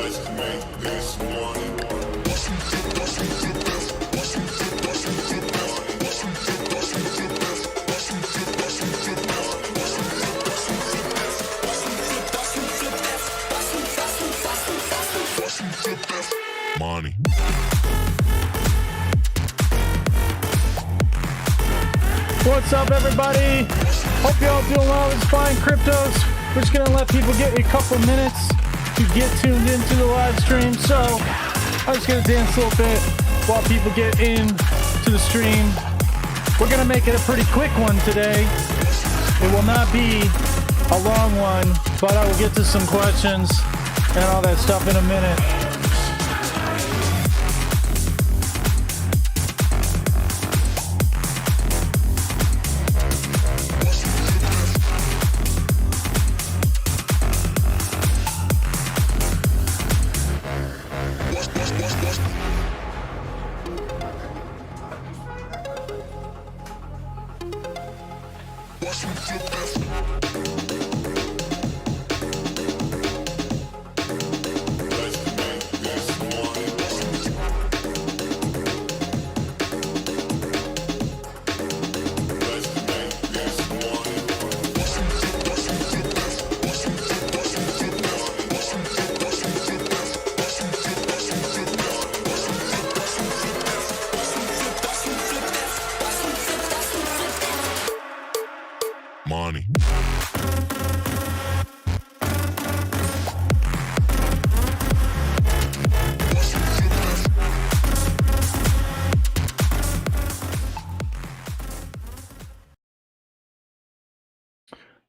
Money. What's up, everybody? Hope you all doing well. It's Flying Cryptos. We're just gonna let people get a couple minutes to get tuned into the live stream. So I'm just gonna dance a little bit while people get in to the stream. We're gonna make it a pretty quick one today. It will not be a long one, but I will get to some questions and all that stuff in a minute. Money.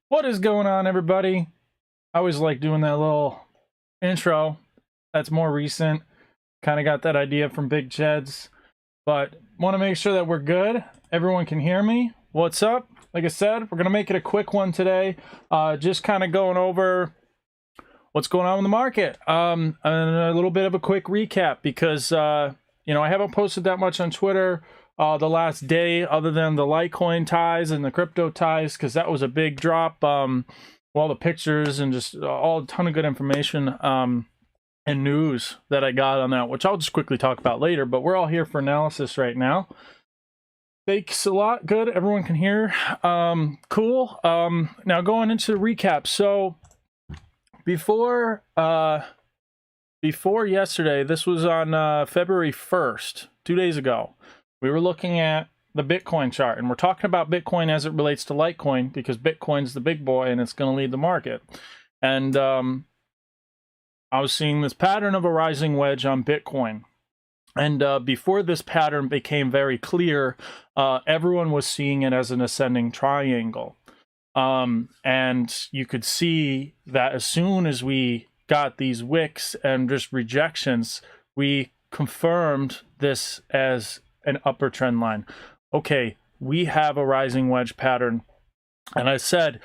What is going on, everybody? I always like doing that little intro. That's more recent. Kind of got that idea from Big Cheds, but want to make sure that we're good. Everyone can hear me. What's up? Like I said, we're going to make it a quick one today. Just kind of going over what's going on in the market. And a little bit of a quick recap because, you know, I haven't posted that much on Twitter the last day other than the Litecoin ties and the crypto ties because that was a big drop. All the pictures and just a ton of good information and news that I got on that, which I'll just quickly talk about later. But we're all here for analysis right now. Thanks a lot. Good. Everyone can hear. Cool. Now going into the recap. So before yesterday, this was on February 1st, 2 days ago, we were looking at the Bitcoin chart, and we're talking about Bitcoin as it relates to Litecoin because Bitcoin's the big boy and it's going to lead the market. And I was seeing this pattern of a rising wedge on Bitcoin. And before this pattern became very clear, everyone was seeing it as an ascending triangle. And you could see that as soon as we got these wicks and just rejections, we confirmed this as an upper trend line. Okay, we have a rising wedge pattern. And I said,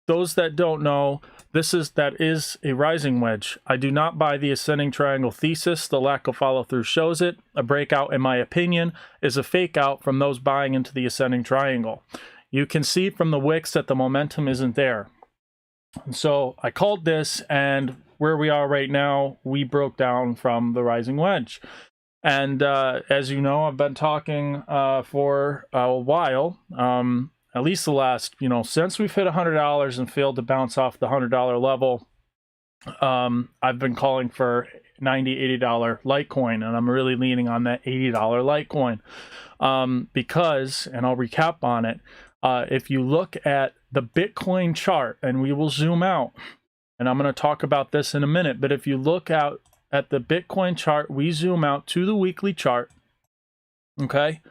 those that don't know, that is a rising wedge. I do not buy the ascending triangle thesis. The lack of follow through shows it. A breakout, in my opinion, is a fake out from those buying into the ascending triangle. You can see from the wicks that the momentum isn't there. And so I called this, and where we are right now, we broke down from the rising wedge. And as you know, I've been talking for a while. At least the last, since we've hit $100 and failed to bounce off the $100 level, I've been calling for $90, $80 Litecoin, and I'm really leaning on that $80 Litecoin because, and I'll recap on it, if you look at the Bitcoin chart, and we will zoom out, and I'm going to talk about this in a minute, but if you look out at the Bitcoin chart, we zoom out to the weekly chart, okay,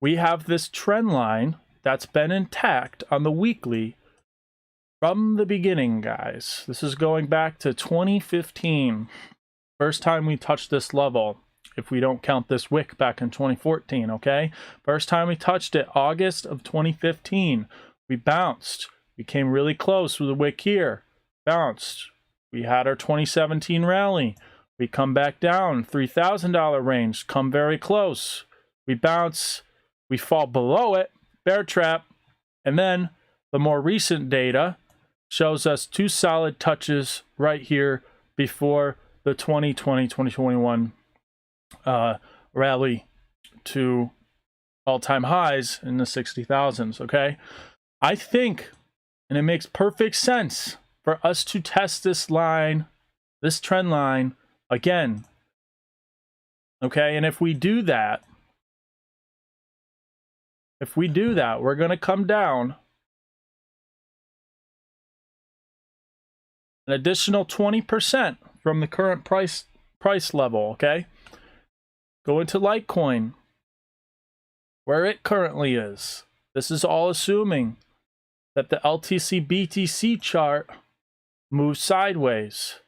we have this trend line that's been intact on the weekly from the beginning, guys. This is going back to 2015. First time we touched this level, if we don't count this wick back in 2014, okay? First time we touched it, August of 2015. We bounced. We came really close with a wick here. Bounced. We had our 2017 rally. We come back down, $3,000 range, come very close. We bounce. We fall below it. Bear trap, and then the more recent data shows us two solid touches right here before the 2021 rally to all-time highs in the 60,000s, okay? I think, and it makes perfect sense for us to test this line, this trend line again, okay? And if we do that, we're going to come down an additional 20% from the current price level, okay? Go into Litecoin, where it currently is. This is all assuming that the LTC BTC chart moves sideways.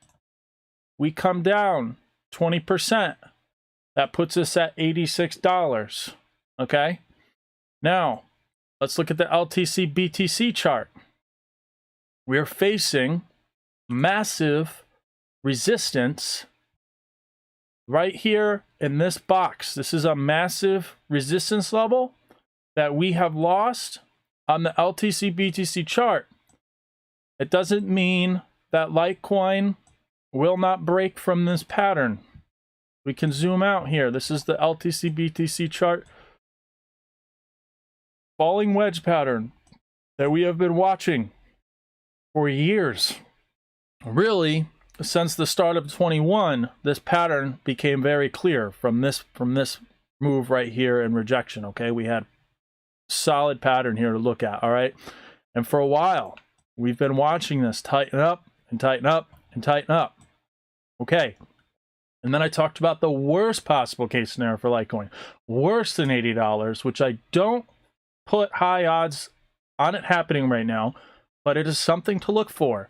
We come down 20%. That puts us at $86, okay? Now, let's look at the LTC BTC chart. We're facing massive resistance right here in this box. This is a massive resistance level that we have lost on the LTC BTC chart. It doesn't mean that Litecoin will not break from this pattern. We can zoom out here. This is the LTC BTC chart. Falling wedge pattern that we have been watching for years. Really, since the start of 21, this pattern became very clear from this move right here and rejection, okay? We had solid pattern here to look at, all right? And for a while, we've been watching this tighten up and tighten up and tighten up, okay? And then I talked about the worst possible case scenario for Litecoin, worse than $80, which I don't put high odds on it happening right now, but it is something to look for.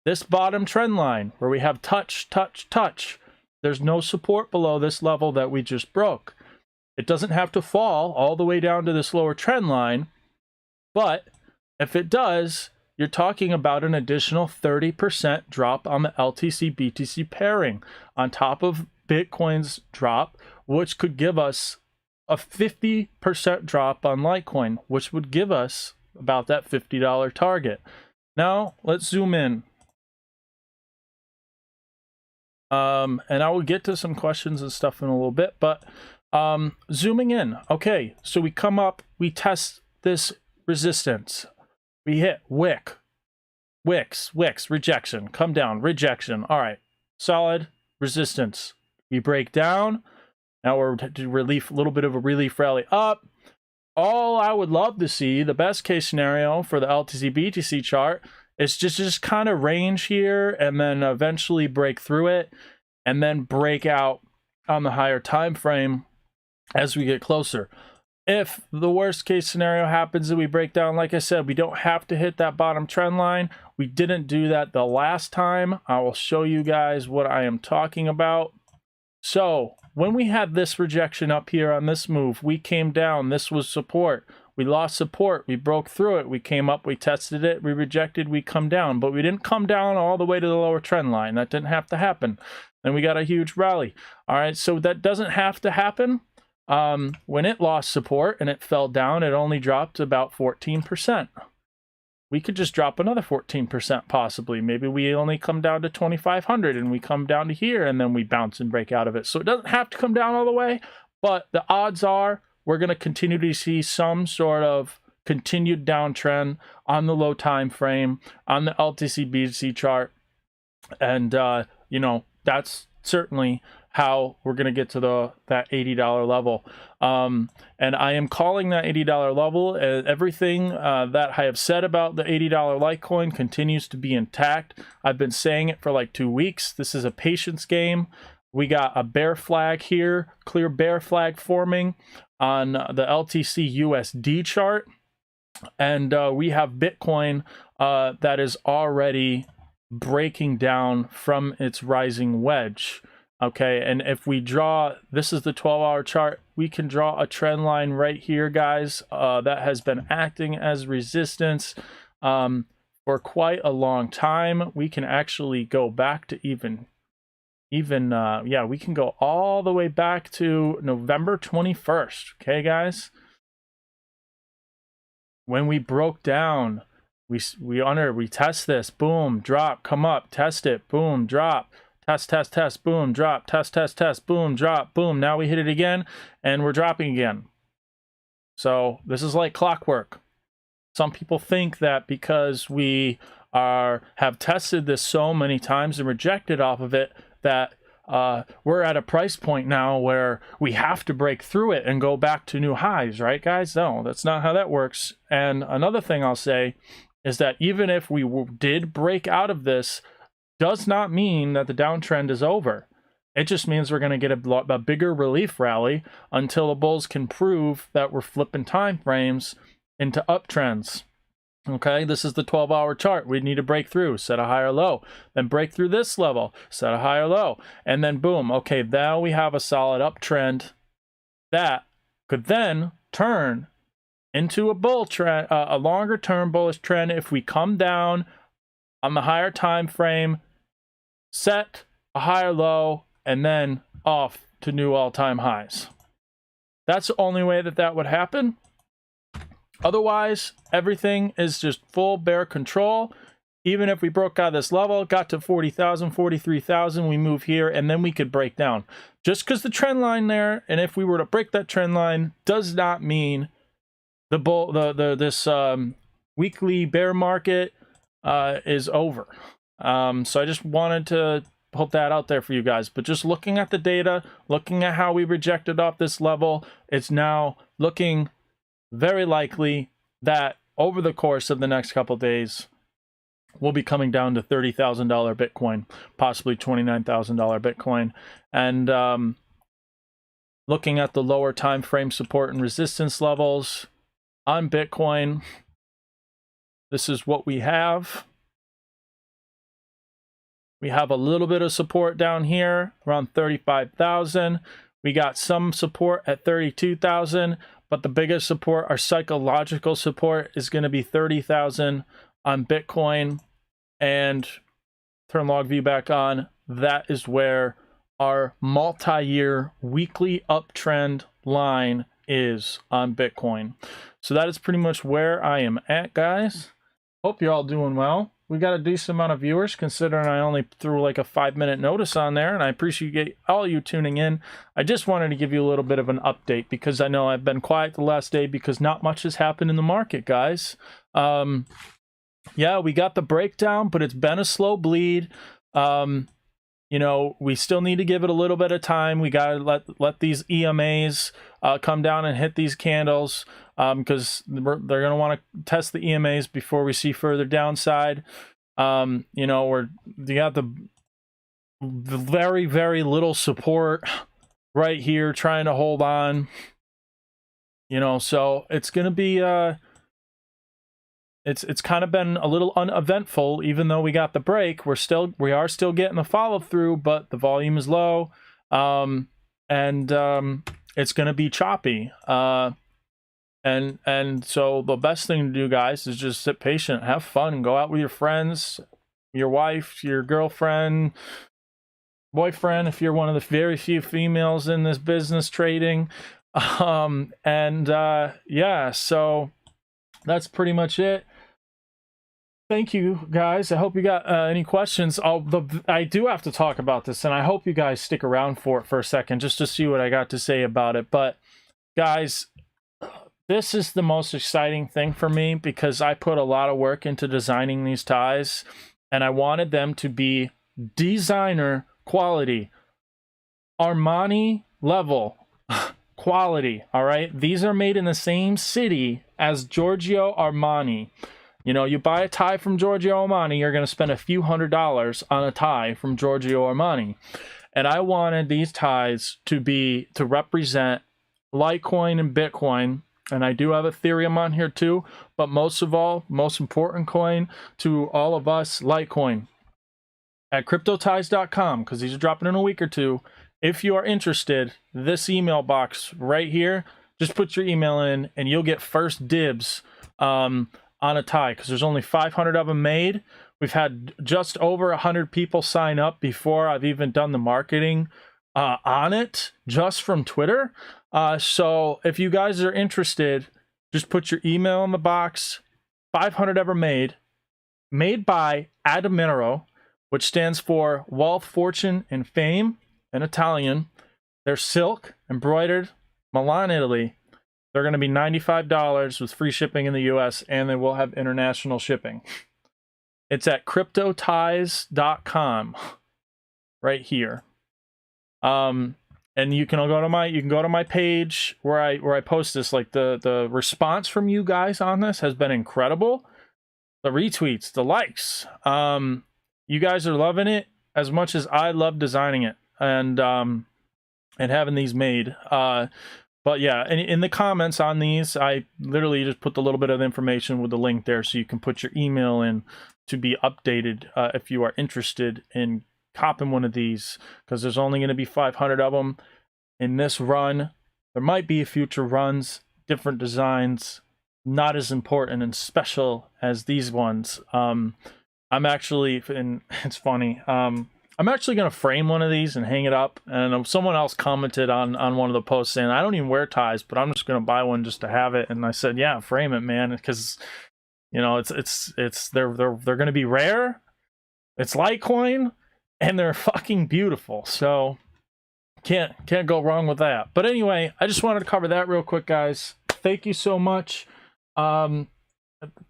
This bottom trend line where we have touch, touch, touch, there's no support below this level that we just broke. It doesn't have to fall all the way down to this lower trend line, but if it does, you're talking about an additional 30% drop on the LTC BTC pairing on top of Bitcoin's drop, which could give us a 50% drop on Litecoin, which would give us about that $50 target. Now, let's zoom in. And I will get to some questions and stuff in a little bit, but zooming in. Okay, so we come up, we test this resistance. We hit wicks, rejection, come down, rejection. All right, solid resistance. We break down. Now we're to relief, a little bit of a relief rally up. All I would love to see, the best case scenario for the LTC BTC chart, is just kind of range here and then eventually break through it and then break out on the higher time frame as we get closer. If the worst case scenario happens and we break down, like I said, we don't have to hit that bottom trend line. We didn't do that the last time. I will show you guys what I am talking about. So when we had this rejection up here on this move, we came down. This was support. We lost support. We broke through it. We came up. We tested it. We rejected. We come down. But we didn't come down all the way to the lower trend line. That didn't have to happen. Then we got a huge rally. All right, so that doesn't have to happen. When it lost support and it fell down, it only dropped about 14%. We could just drop another 14% possibly. Maybe we only come down to 2,500 and we come down to here and then we bounce and break out of it. So it doesn't have to come down all the way, but the odds are we're going to continue to see some sort of continued downtrend on the low time frame, on the LTC BTC chart. And, you know, that's certainly how we're going to get to that $80 level. And I am calling that $80 level. Everything that I have said about the $80 Litecoin continues to be intact. I've been saying it for like 2 weeks. This is a patience game. We got a bear flag here, clear bear flag forming on the LTC USD chart. And we have Bitcoin that is already breaking down from its rising wedge. Okay, and if we draw, this is the 12-hour chart, we can draw a trend line right here, guys, that has been acting as resistance for quite a long time. We can actually go back to yeah, we can go all the way back to November 21st, okay, guys? When we broke down, we test this, boom, drop, come up, test it, boom, drop, test, boom, drop, test, boom, drop, boom. Now we hit it again, and we're dropping again. So this is like clockwork. Some people think that because we have tested this so many times and rejected off of it, that we're at a price point now where we have to break through it and go back to new highs, right, guys? No, that's not how that works. And another thing I'll say is that even if we did break out of this, does not mean that the downtrend is over. It just means we're going to get a bigger relief rally until the bulls can prove that we're flipping time frames into uptrends. Okay, this is the 12-hour chart. We need to break through, set a higher low, then break through this level, set a higher low, and then boom. Okay, now we have a solid uptrend that could then turn into a bull trend, a longer-term bullish trend if we come down on the higher time frame, set a higher low, and then off to new all-time highs. That's the only way that that would happen. Otherwise, everything is just full bear control. Even if we broke out of this level, got to 40,000, 43,000, we move here, and then we could break down. Just because the trend line there, and if we were to break that trend line, does not mean this weekly bear market is over. So I just wanted to put that out there for you guys. But just looking at the data, looking at how we rejected off this level, it's now looking very likely that over the course of the next couple of days, we'll be coming down to $30,000 Bitcoin, possibly $29,000 Bitcoin. And looking at the lower time frame support and resistance levels on Bitcoin, this is what we have. We have a little bit of support down here around 35,000. We got some support at 32,000, but the biggest support, our psychological support, is going to be 30,000 on Bitcoin. And turn log view back on. That is where our multi-year weekly uptrend line is on Bitcoin. So that is pretty much where I am at, guys. Hope you're all doing well. We got a decent amount of viewers, considering I only threw like a 5-minute notice on there, and I appreciate all you tuning in. I just wanted to give you a little bit of an update because I know I've been quiet the last day because not much has happened in the market, guys. Yeah, we got the breakdown, but it's been a slow bleed. You know, we still need to give it a little bit of time. We got to let these EMAs come down and hit these candles because they're going to want to test the EMAs before we see further downside. You know, you got the very, very little support right here trying to hold on. You know, so it's going to be... It's kind of been a little uneventful, even though we got the break. We are still getting the follow through, but the volume is low, and it's going to be choppy. And so the best thing to do, guys, is just sit patient, have fun, go out with your friends, your wife, your girlfriend, boyfriend, if you're one of the very few females in this business trading, yeah. So that's pretty much it. Thank you, guys. I hope you got any questions. I do have to talk about this, and I hope you guys stick around for it for a second just to see what I got to say about it. But, guys, this is the most exciting thing for me because I put a lot of work into designing these ties, and I wanted them to be designer quality, Armani level quality, all right? These are made in the same city as Giorgio Armani. You know, you buy a tie from Giorgio Armani, you're going to spend a few $100s on a tie from Giorgio Armani. And I wanted these ties to represent Litecoin and Bitcoin. And I do have Ethereum on here too. But most of all, most important coin to all of us, Litecoin. At CryptoTies.com, because these are dropping in a week or two. If you are interested, this email box right here, just put your email in and you'll get first dibs on a tie, because there's only 500 of them made. We've had just over 100 people sign up before I've even done the marketing on it, just from Twitter. So if you guys are interested, just put your email in the box. 500 ever made by Adamero. which stands for wealth, fortune, and fame in Italian. They're silk, embroidered, Milan, Italy. They're going to be $95 with free shipping in the US, and they will have international shipping. It's at cryptoties.com right here. And you can go to my page where I post this. Like the response from you guys on this has been incredible. The retweets, the likes. You guys are loving it as much as I love designing it and having these made. But yeah, in the comments on these, I literally just put the little bit of information with the link there, so you can put your email in to be updated if you are interested in copping one of these, because there's only going to be 500 of them in this run. There might be future runs, different designs, not as important and special as these ones. I'm actually, and it's funny, I'm actually going to frame one of these and hang it up. And someone else commented on one of the posts saying, I don't even wear ties, but I'm just going to buy one just to have it. And I said, yeah, frame it, man, because you know, they're going to be rare. It's Litecoin, and they're fucking beautiful. So can't go wrong with that. But anyway, I just wanted to cover that real quick, guys. Thank you so much.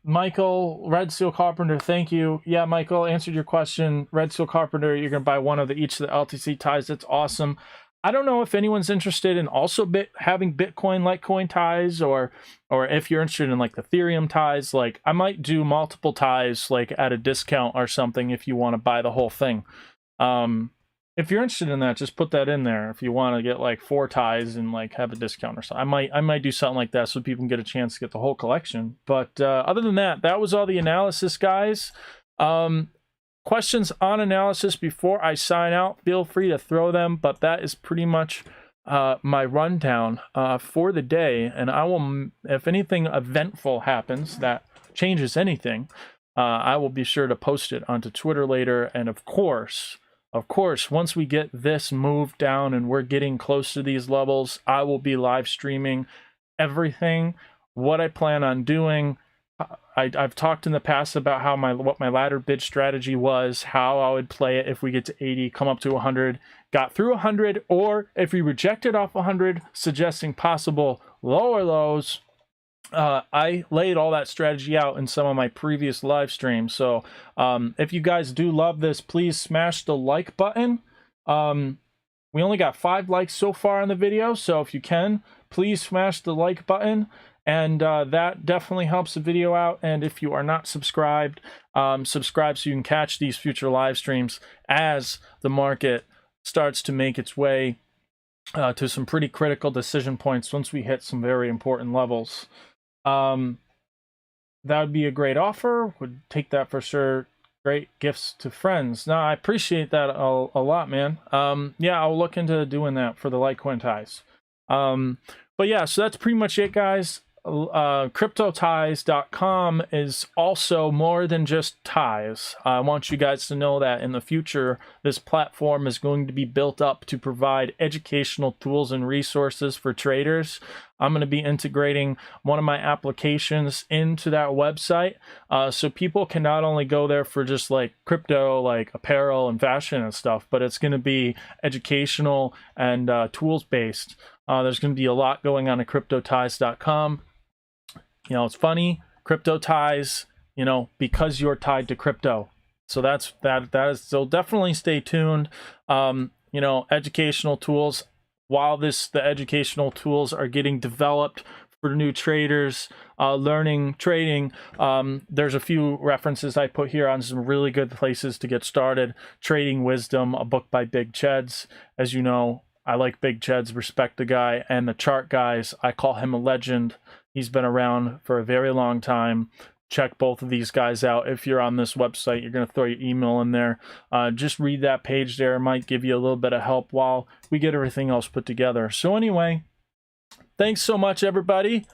Michael, Red Seal Carpenter, thank you. Yeah, Michael, answered your question. Red Seal Carpenter, you're going to buy one of each of the LTC ties. That's awesome. I don't know if anyone's interested in also having Bitcoin, Litecoin ties, or if you're interested in like the Ethereum ties. Like, I might do multiple ties like at a discount or something if you want to buy the whole thing. If you're interested in that, just put that in there. If you want to get like 4 ties and like have a discount or something, I might do something like that so people can get a chance to get the whole collection. But other than that, that was all the analysis, guys. Questions on analysis before I sign out, feel free to throw them. But that is pretty much my rundown for the day. And I will, if anything eventful happens that changes anything, I will be sure to post it onto Twitter later. And of course, once we get this moved down and we're getting close to these levels, I will be live streaming everything, what I plan on doing. I've talked in the past about how what my ladder bid strategy was, how I would play it if we get to 80, come up to 100, got through 100, or if we rejected off 100, suggesting possible lower lows. I laid all that strategy out in some of my previous live streams. So if you guys do love this, please smash the like button. We only got 5 likes so far on the video, so if you can, please smash the like button. And that definitely helps the video out. And if you are not subscribed, subscribe so you can catch these future live streams as the market starts to make its way to some pretty critical decision points once we hit some very important levels. That would be a great offer. Would take that for sure. Great gifts to friends. No, I appreciate that a lot, man. Yeah, I'll look into doing that for the Litecoin ties. But yeah, so that's pretty much it, guys. Cryptoties.com is also more than just ties. I want you guys to know that in the future, this platform is going to be built up to provide educational tools and resources for traders. I'm going to be integrating one of my applications into that website, so people can not only go there for just like crypto, like apparel and fashion and stuff, but it's going to be educational and tools based. There's going to be a lot going on at cryptoties.com. You know, it's funny, crypto ties, you know, because you're tied to crypto. So that is, so definitely stay tuned. You know, educational tools, while the educational tools are getting developed for new traders, learning trading, there's a few references I put here on some really good places to get started. Trading Wisdom, a book by Big Cheds. As you know, I like Big Cheds, respect the guy. And the chart guys, I call him a legend. He's been around for a very long time. Check both of these guys out. If you're on this website, you're going to throw your email in there. Just read that page there. It might give you a little bit of help while we get everything else put together. So anyway, thanks so much, everybody.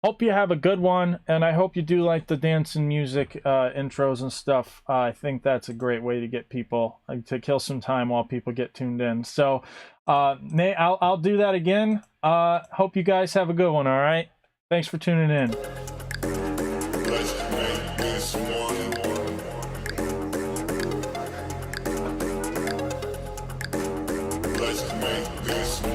Hope you have a good one, and I hope you do like the dance and music intros and stuff. I think that's a great way to get people, to kill some time while people get tuned in. So I'll do that again. Hope you guys have a good one, all right? Thanks for tuning in. This